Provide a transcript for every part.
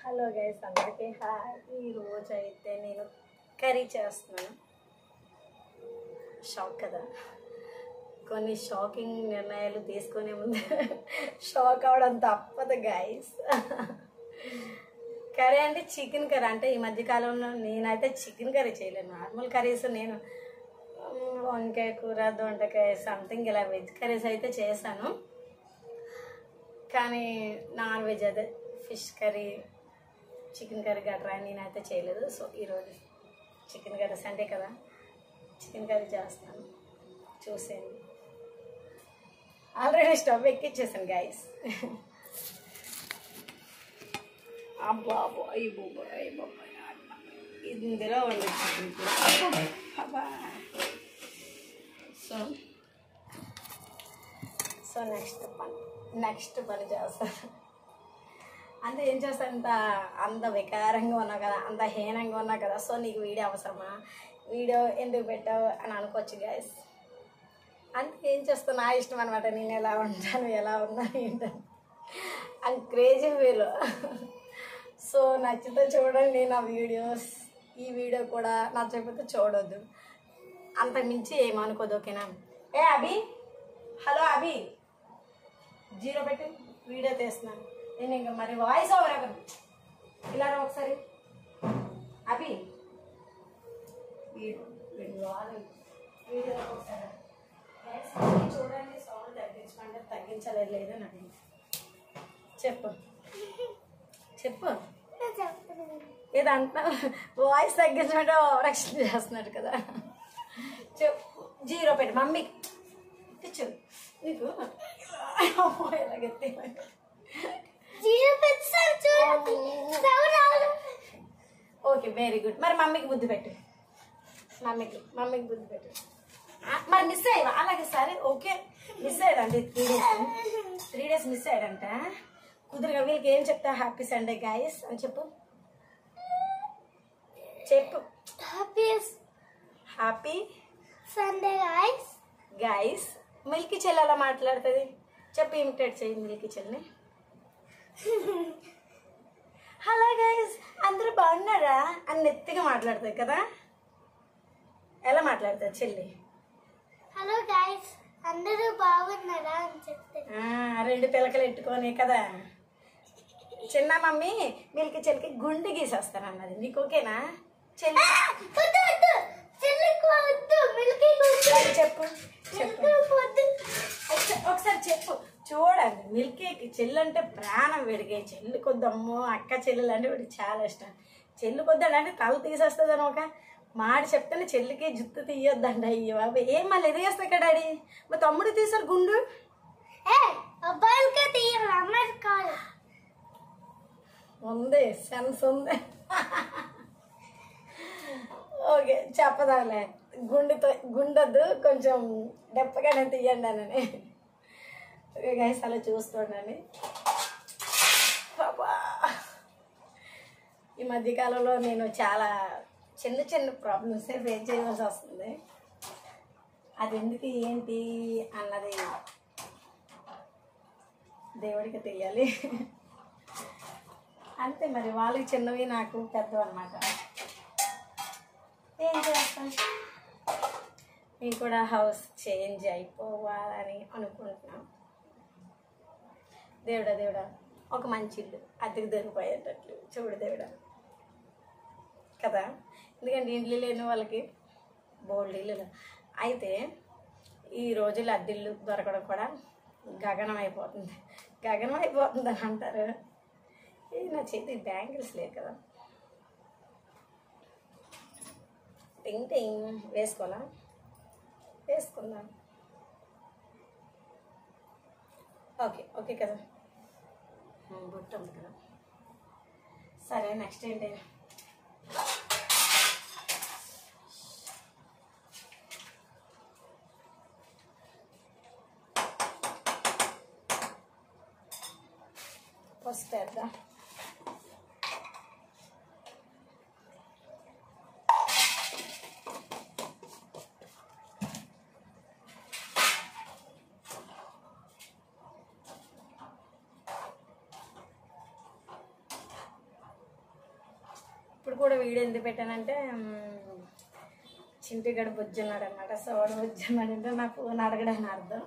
Hello guys, అందరికీ hi. ఈరోజు అయితే నేను కర్రీ చేస్తున్నాను. షాక్ కదా, కొన్ని షాకింగ్ నిర్ణయాలు తీసుకునే ముందు షాక్ అవడం తప్పదు గైస్. కర్రీ అంటే చికెన్ కర్రీ. అంటే ఈ మధ్యకాలంలో నేనైతే చికెన్ కర్రీ చేయలేను. నార్మల్ కర్రీస్ నేను వంకాయ కూర, దొండకాయ సంథింగ్ ఇలా వెజ్ కర్రీస్ అయితే చేశాను. కానీ నాన్ వెజ్ అదే ఫిష్ కర్రీ, చికెన్ కర్రీ గట్రా నేనైతే చేయలేదు. సో ఈరోజు చికెన్ కర్రీ, సండే కదా, చికెన్ కర్రీ చేస్తాను. చూసేయండి. ఆల్రెడీ స్టవ్ ఎక్కిచ్చేసాను గైస్. అబ్బాబో ఇందులో ఉంది అబ్బా. సో నెక్స్ట్ పని చేస్తాను. అంత ఏం చేస్తాను, అంత వికారంగా ఉన్నా కదా, అంత హీనంగా ఉన్నా కదా. సో నీకు వీడియో అవసరమా, వీడియో ఎందుకు పెట్టావు అని అనుకోవచ్చు గైస్. అంటే ఏం చేస్తాను, నా ఇష్టం అనమాట. నేను ఎలా ఉంటాను, ఎలా ఉన్నాను ఏంటని అండ్ క్రేజీ వీలో. సో నచ్చితే చూడండి నా వీడియోస్. ఈ వీడియో కూడా నచ్చకపోతే చూడొద్దు. అంత మించి ఏమనుకోదు, ఓకేనా? ఏ అభి, హలో అభి, 0 పెట్టి వీడియో తీస్తున్నాను నేను. ఇంకా మరి వాయిస్ ఓవర్ అవ్వను. ఇలా ఒకసారి అభి వీడియో ఒకసారి చూడండి. సౌండ్ తగ్గించమంటే తగ్గించలేదు లేదా నాకు చెప్పు ఇదంతా వాయిస్ తగ్గించమంటే ఓవరాక్షన్ చేస్తున్నాడు కదా. చెప్పు, 0 పెట్టి మమ్మీకి తెచ్చు. నీకు ఎలాగెత్తే ఓకే, వెరీ గుడ్. మరి మమ్మీకి బుద్ధి పెట్టు, మమ్మీకి బుద్ధి పెట్టు. మరి మిస్ అయ్యవా? అలాగే సరే, ఓకే. మిస్ అయ్యాడండి 3 డేస్ మిస్ అయ్యాడంట. కుదురుగా వీళ్ళకి ఏం చెప్తా, హ్యాపీ సండే గైస్ అని చెప్పు. Happy Sunday guys. మిల్కీ చెల్లి అలా మాట్లాడుతుంది. చెప్పు, ఇమిటేట్ చేయి మిల్కీ చెల్లిని. హలో గైస్, అందరూ బాగున్నారా అని నెత్తిగా మాట్లాడుతుంది కదా. ఎలా మాట్లాడుతుంది చెల్లి? హలో గైస్, అందరూ బాగున్నారా అని చెప్తే 2 పిలకలు ఎట్టుకొని కదా. చిన్న మమ్మీ మిల్కీ చెల్లికి గుండె గీసేస్తాను అన్నది. నీకు ఓకేనా చెల్లి? చెప్పు ఒకసారి చెప్పు. చూడండి, మిల్కీకి చెల్లి అంటే ప్రాణం. వీడికి చెల్లి కొద్దమ్మో, అక్క చెల్లెలు అంటే వీడికి చాలా ఇష్టం. చెల్లి కొద్దంటే తల తీసేస్తుందని ఒక మాట చెప్తాను. చెల్లికి జుత్తు తీయొద్దండి. అయ్యో బాబు, ఏం మళ్ళీ ఎది చేస్తా డాడీ? మా తమ్ముడు తీసారు గుండు. ఉంది, సెన్స్ ఉంది. ఓకే, చెప్పదాలే. గుండొద్దు, కొంచెం డెప్పగానే తీయండి అని. ఓకే గైస్, అలా చూస్తుండండి. బాబా, ఈ మధ్యకాలంలో నేను చాలా చిన్న ప్రాబ్లమ్స్ ఫేస్ చేయవలసి వస్తుంది. అది ఎందుకు ఏంటి అన్నది దేవుడికి తెలియాలి. అంతే మరి, వాళ్ళకి చిన్నవి నాకు పెద్దవి అన్నమాట. ఏం చేస్తాను, నేను కూడా హౌస్ చేంజ్ అయిపోవాలని అనుకుంటున్నాను. దేవుడా ఒక మంచి ఇల్లు అద్దెకు దొరికిపోయేటట్లు చూడు దేవుడా కదా. ఎందుకంటే ఇండ్లు లేని వాళ్ళకి బోల్డ్ ఇల్లు. అయితే ఈ రోజుల్లో అద్దెళ్ళు దొరకడం కూడా గగనం అయిపోతుంది అని అంటారు. ఇది నా చేతి బ్యాంగిల్స్ లేదు కదా. టింగ్ వేసుకుందాం. ఓకే కదా, బుట్ట ఉంది కదా. సరే, నెక్స్ట్ ఏంటి? వస్తుందా? ఇప్పుడు కూడా వీడియో ఎందుకు పెట్టానంటే చింటిగడ బుజ్జున్నాడు అనమాట. సో వాడు బుజ్జున్నాడు అంటే నా ఫోన్ అడగడానికి అర్థం.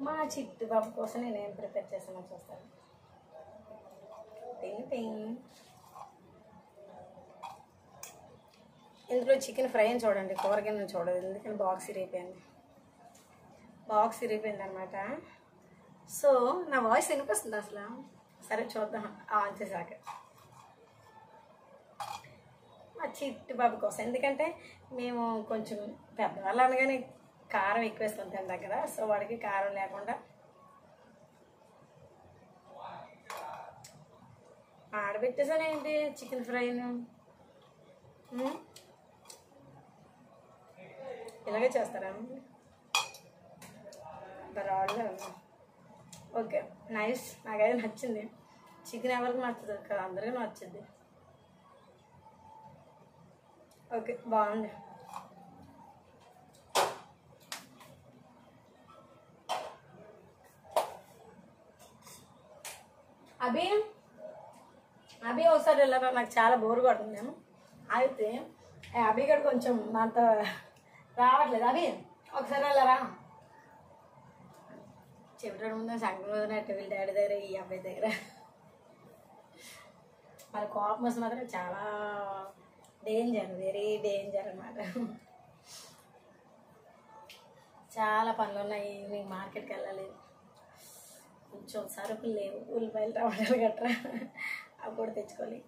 మా చిట్టు బాబు కోసం నేను ఏం ప్రిపేర్ చేసానో చూస్తాను. టింగ్ టింగ్. ఇందులో చికెన్ ఫ్రై అని చూడండి, కూరగాయలను చూడదు, ఎందుకని బాక్స్ ఇరిగిపోయింది అనమాట. సో నా వాయిస్ వినిపిస్తుంది అసలు. సరే చూద్దాం ఆన్ చేశాక. మా చిట్టు బాబు కోసం, ఎందుకంటే మేము కొంచెం పెద్దవాళ్ళు అనగానే కారం ఎక్కువ వేసుకొని తింటాం కదా. సో వాడికి కారం లేకుండా ఆడబెట్టేసాను ఏంటి చికెన్ ఫ్రైను. ఇలాగే చేస్తారా? బరాడుగా. Okay, nice. నాకైతే నచ్చింది. చికెన్ ఎవరికి నచ్చదు కదా, అందరికీ నచ్చింది. ఓకే, బాగుంది. అభి ఒకసారి వెళ్ళారా, నాకు చాలా బోర్ కొడుతుంది. అయితే అభి గడు కొంచెం నాతో రావట్లేదు. అభి ఒకసారి వెళ్ళారా, చెప్పడం ముందు సంగం వదినట్టు వీళ్ళ డాడీ దగ్గర, ఈ అబ్బాయి దగ్గర. మరి కోపం వస్తే మాత్రం చాలా డేంజర్, వెరీ డేంజర్ అన్నమాట. చాలా పనులు ఉన్నాయి. ఈవినింగ్ మార్కెట్కి వెళ్ళాలి, కొంచెం సరుకులు లేవు, ఉల్లిపాయలు టమాటాలు గట్రా అప్పుడు తెచ్చుకోవాలి.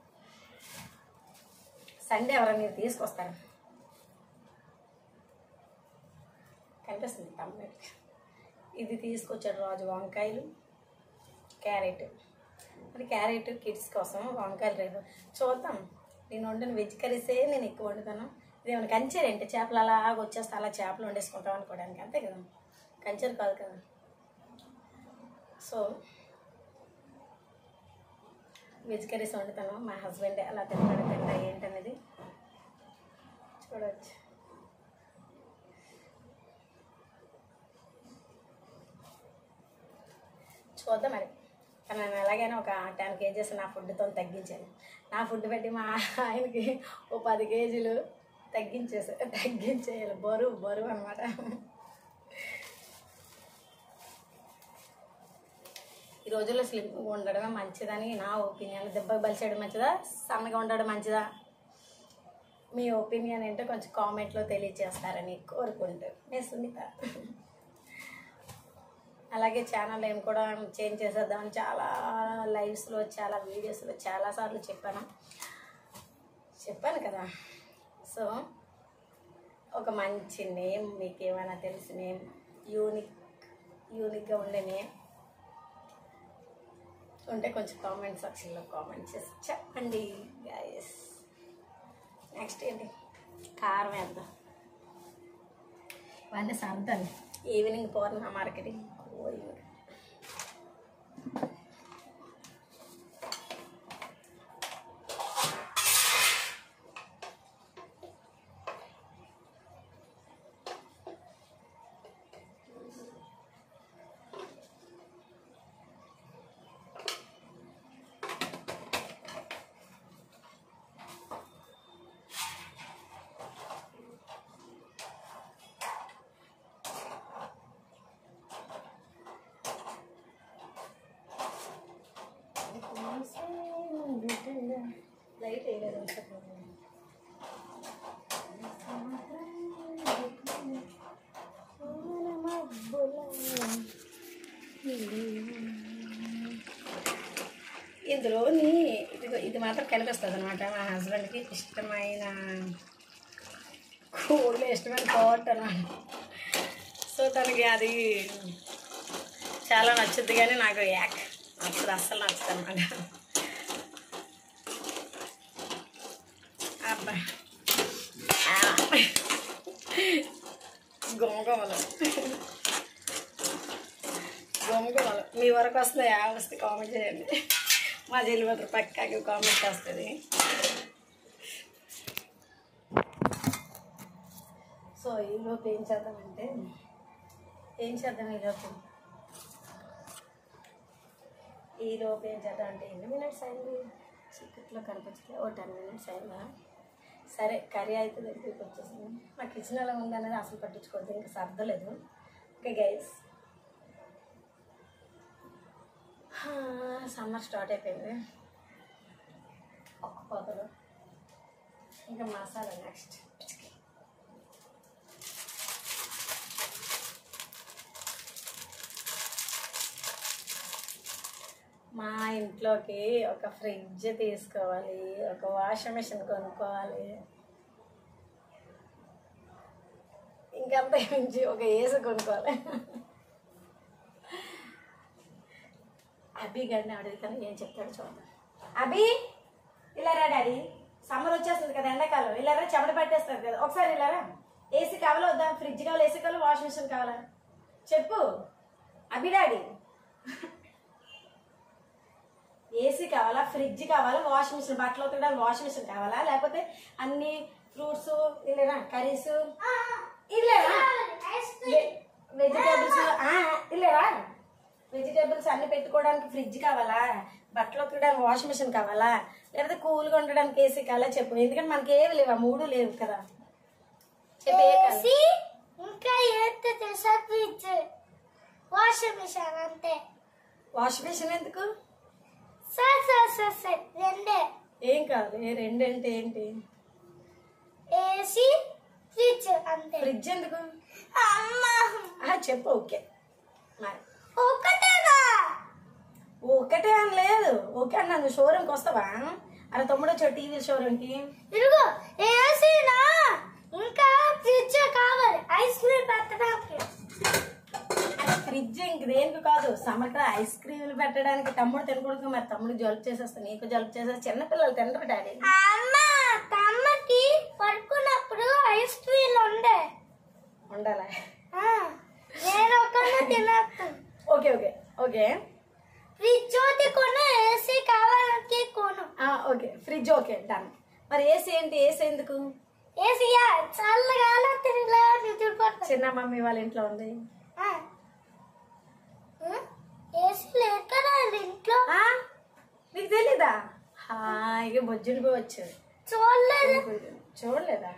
సండే ఎవరైనా మీరు తీసుకొస్తారు, కనిపిస్తుంది టమాటో. ఇది తీసుకొచ్చాడు రాజు, వంకాయలు, క్యారెట్. మరి క్యారెట్ కిడ్స్ కోసం, వంకాయలు రేపు చూద్దాం. నేను వండిన వెజ్ కర్రీసే నేను ఎక్కువ వండుతాను. ఇదేమైనా కంచెరు ఏంటి, చేపలు అలాగ వచ్చేస్తే అలా చేపలు వండేసుకుంటాం అనుకోవడానికి, అంతే కదా, కంచెరు కాదు కదా. సో వెజ్ కర్రీస్ వండుతాను. మా హస్బెండ్ అలా తింటా ఏంటనేది చూడవచ్చు. చూద్దాం మరి. కానీ నేను ఎలాగైనా ఒక 10 kgs నా ఫుడ్తో తగ్గించాను. నా ఫుడ్ పెట్టి మా ఆయనకి ఓ 10 kgs తగ్గించేయాలి. బరువు అనమాట. ఈ రోజుల్లో స్లిమ్గా ఉండడమే మంచిదని నా ఒపీనియన్. దెబ్బకి బలిసేయడం మంచిదా, సన్నగా ఉండడం మంచిదా? మీ ఒపీనియన్ ఏంటో కొంచెం కామెంట్లో తెలియజేస్తారని కోరుకుంటూ నేను సునీత. అలాగే ఛానల్ ఏం కూడా చేంజ్ చేసేద్దామని చాలా లైవ్స్లో, చాలా వీడియోస్లో చాలాసార్లు చెప్పాను కదా. సో ఒక మంచి నేమ్, మీకు ఏమైనా తెలిసిన నేమ్, యూనిక్గా ఉండే నేమ్ ఉంటే కొంచెం కామెంట్ సెక్షన్లో కామెంట్ చేసి చెప్పండి గైస్. నెక్స్ట్ ఏంటి, కారం వేద్దాం. ఇవన్నీ సర్దాను. ఈవినింగ్ పోతున్నా మార్కెటింగ్. లైట్ వేయలేదు. ఇందులోని ఇది మాత్రం కనిపిస్తుంది అనమాట. మా హస్బెండ్కి ఇష్టమైన కోళ్ళు, ఇష్టమైన కోట్ అన్నమాట. సో తనకి అది చాలా నచ్చుద్ది, కానీ నాకు నచ్చదు, అస్సలు నచ్చదు అనమాట. అబ్బా గుమగుమలు మీ వరకు వస్తున్నాయా? వస్తే కామెంట్ చేయండి. మా చెల్లి మాత్రం పక్కాకి కామెంట్ వస్తుంది. సో ఈలోపు ఏం చేద్దామంటే ఏం చేద్దాం ఈలోపు ఏం చేద్దాం అంటే ఎన్ని మినిట్స్ అయింది చీకట్లో కనిపించలేదు. 10 minutes అయిందా? సరే కర్రీ అయితే దగ్గరికి వచ్చేసింది. మా కిచెన్ ఎలా ఉంది అనేది అసలు పట్టించుకోవద్దు, ఇంకా సర్దలేదు. ఓకే గైస్, సమ్మర్ స్టార్ట్ అయిపోయింది. ఒక్క పోతలు ఇంకా మసాలా నెక్స్ట్. మా ఇంట్లోకి ఒక ఫ్రిడ్జ్ తీసుకోవాలి, ఒక వాషింగ్ మిషన్ కొనుక్కోవాలి, ఇంకంత మించి ఒక ఏసీ కొనుక్కోవాలి. అభి గారిని అడుగుతాను ఏం చెప్తాడు చూద్దాం. అభి ఇలారా డాడీ, సమ్మర్ వచ్చేస్తుంది కదా, ఎండాకాలం. ఇలారా చెమట పట్టేస్తారు కదా, ఒకసారి ఇలారా. ఏసీ కావాలా వద్దా? ఫ్రిడ్జ్ కావాలా, ఏసీ కావాలా, వాషింగ్ మిషన్ కావాలా? చెప్పు అభి డాడీ. ఏసీ కావాలా, ఫ్రిడ్జ్ కావాలా, వాషింగ్ మిషన్, బట్టలు ఉతకడానికి వాషింగ్ మిషన్ కావాలా, లేకపోతే అన్ని ఫ్రూట్స్ ఇల్లేరా, కర్రీస్ ఇల్లేరా, వెజిటేబుల్స్ ఇల్లేరా, వెజిటేబుల్స్ అన్ని పెట్టుకోవడానికి ఫ్రిడ్జ్ కావాలా, బట్టలు ఉతకడానికి వాషింగ్ మిషన్ కావాలా, లేకపోతే కూల్గా ఉండడానికి ఏసీ కావాలా చెప్పు. ఎందుకంటే మనకి ఏవి లేవు, 3 లేవు కదా. ఏసీ ఇంకా ఏంటో తెలుసా? ఫ్రిడ్జ్, వాషింగ్ మిషన్ అంతే. వాషింగ్ మిషన్ ఎందుకు? సార్ రెండే. ఏం కాదు, రెండు అంటే ఏంటి? ఏసీ ఫ్రిడ్జ్ అంతే. ఫ్రిడ్జ్ ఎందుకు? అమ్మా చెప్పు. ఓకే మరి ఒకటేగా. ఒకటే అని లేదు. ఓకే అన్నా, నువ్వు షోరూమ్కి వస్తావా? అలా తమ్ముడు వచ్చావు టీవీ షోరూమ్కి. ఇదిగో ఏసీనా ఇంకా ఫ్రిడ్జ్ కావాలి ఐస్ క్రీమ్ పెట్టడానికి. ఫ్రిడ్జ్ ఇంక దేనికి కాదు, సమ్మర్ ఐస్ క్రీములు పెట్టడానికి. తమ్ముడు తినకూడదు, మరి తమ్ముడు జలుబు చేసేస్తా, నీకు జలుబు చేసేస్తా. చిన్నపిల్లలు తినరు డాడీ. అమ్మా తమ్మకి పడుకున్నప్పుడు ఐస్ క్రీమ్ ఉండాలా? నేను ఒక్కనే తినేస్తాను. Okay okay okay. ఫ్రిడ్జ్ ఒకటి కొను, ఏసీ కావాలంటే కొను. Okay fridge okay done. మరి ఏసీ ఏంటి? ఏసీ ఎందుకు? ఏసీయా చల్లగా తిరిగిలా నిద్రపోతా. చిన్న మమ్మీ వాళ్ళ ఇంట్లో ఉంది. ఏసీ లేదు కదా ఇంట్లో. నీకు తెలీదా? హాయిగా బొజ్జునిపోవచ్చు. చూడలేదా?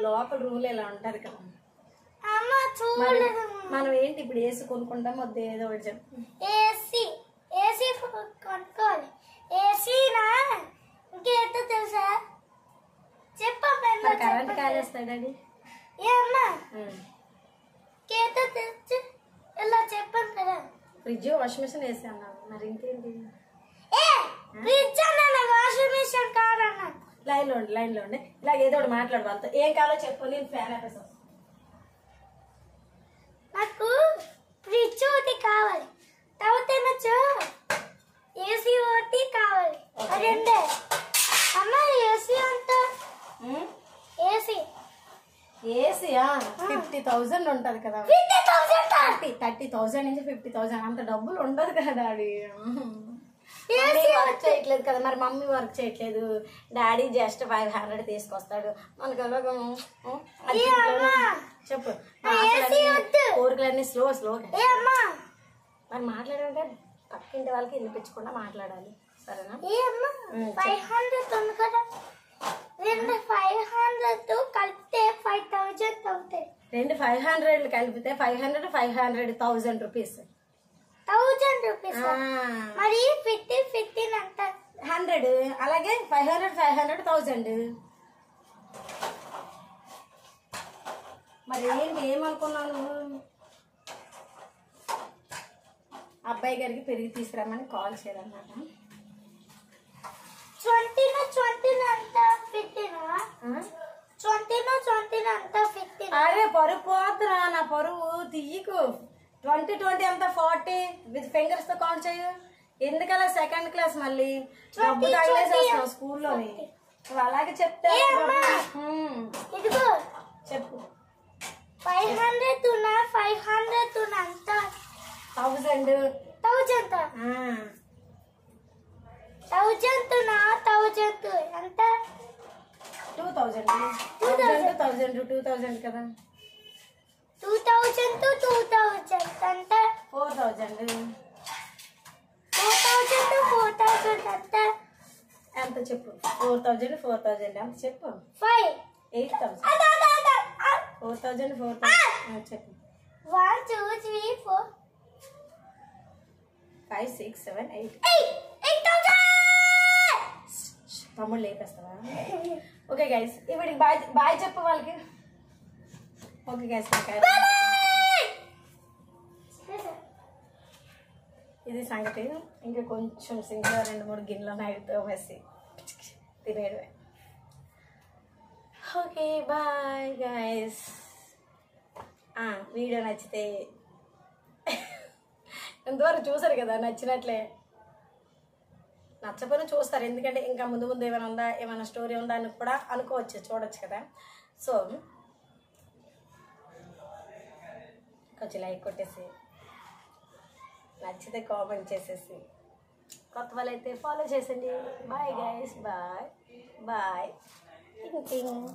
లోపల రూల్ ఇలా ఉంటది కదా. మనం ఏంటి ఇప్పుడు ఏసీ కొనుక్కుంటాం వద్దు, ఏదో ఒకటి చెప్పు. ఏసీ ఏసీ కొనుక్కోవాలి. ఏసీనా ఇంకేంటో తెలుసా? చెప్పమ్మా. కరెంట్ కాలేస్తాడండి. ఏమ్మా కేతో తెచ్చు ఇలా చెప్పాను కదా. ఫ్రిడ్జ్ వాషింగ్ మిషన్ వేసి అన్నాను, మరి ఇంకేంటి? ఫ్రిడ్జ్ అన్నా, వాషింగ్ మిషన్ కాదన్నా. లైన్లో ఉండి ఇలాగ ఏదో ఒకటి మాట్లాడు వాళ్ళతో. ఏం కావాలో చెప్పు, నేను ఫ్యాన్ ఆపేసాను. నాకు ఫ్రిడ్జ్ ఒకటి కావాలి, తర్వాత ఏసీ ఒకటి కావాలి. రెండే అమ్మ. ఏసీ అంతా ఏసీ ఏసీయా 50,000 ఉంటది కదా. 30,000 నుంచి 50,000 అంత డబ్బులు ఉండదు కదా డాడీ. వర్క్ చేయట్లేదు కదా, మరి మమ్మీ వర్క్ చేయట్లేదు. డాడీ జస్ట్ 500 తీసుకొస్తాడు మనకు. చెప్పు, కోరికలన్నీ స్లోగా మరి మాట్లాడాలంటే పక్కింటి వాళ్ళకి వినిపించకుండా మాట్లాడాలి, సరేనా? 500 ఉంది కదా, 500 కలిపితే 5,000 అవుతాయి. 500 కలిపితే 500 రూపీస్. 1000 రూపీస్. మరి 15 అంట 100. అలాగే 500 1000. మరి ఏంటి ఏమనుకున్నావు నువ్వు? అబ్బాయి గారికి పెరిగి తీసుకురామని కాల్ చేయాలన్నమాట. 20 అంత 15. అరే పరువు పోతురా, నా పరువు తీయకు. 20 అంతా 40 విత్ ఫింగర్స్ తో కౌంట్ చేయు. ఎందుకలా సెకండ్ క్లాస్ మళ్ళీ డబ్బు తగిలేసేస్తున్నావు స్కూల్లోని. నువ్వు అలాగే చెప్తే ఇదిగో చెప్పు. 500 అంత 1000 ఎంత? 2000 కదా. 2000 to 2000. 4000 4,000 ఎంత చెప్పు 4000 ఎంత చెప్పు 8000 4000 చెప్పు 1 2 3 4 5 6 7 8 8,000 తమ్ముడు లేపేస్తావా ఓకే గైస్ ఇవిడికి బాయ్ బాయ్ చెప్పు వాళ్ళకి ఓకే గైస్ ఇది సంగతి ఇంకా కొంచెం సింగిల్ 2-3 గిన్నెలు నైట్తో వేసి తినేయడమే ఓకే బాయ్ గైస్ వీడియో నచ్చితే ఎంతవరకు చూసారు కదా నచ్చినట్లే నచ్చపోయినా చూస్తారు ఎందుకంటే ఇంకా ముందు ముందు ఏమైనా ఉందా ఏమైనా స్టోరీ ఉందా అని కూడా అనుకోవచ్చు చూడొచ్చు కదా సో కొంచెం లైక్ కొట్టేసి నచ్చితే కామెంట్ చేసేసి కొత్త వాళ్ళైతే ఫాలో చేసేయండి బాయ్ గైస్ బాయ్ బాయ్ టింగ్ టింగ్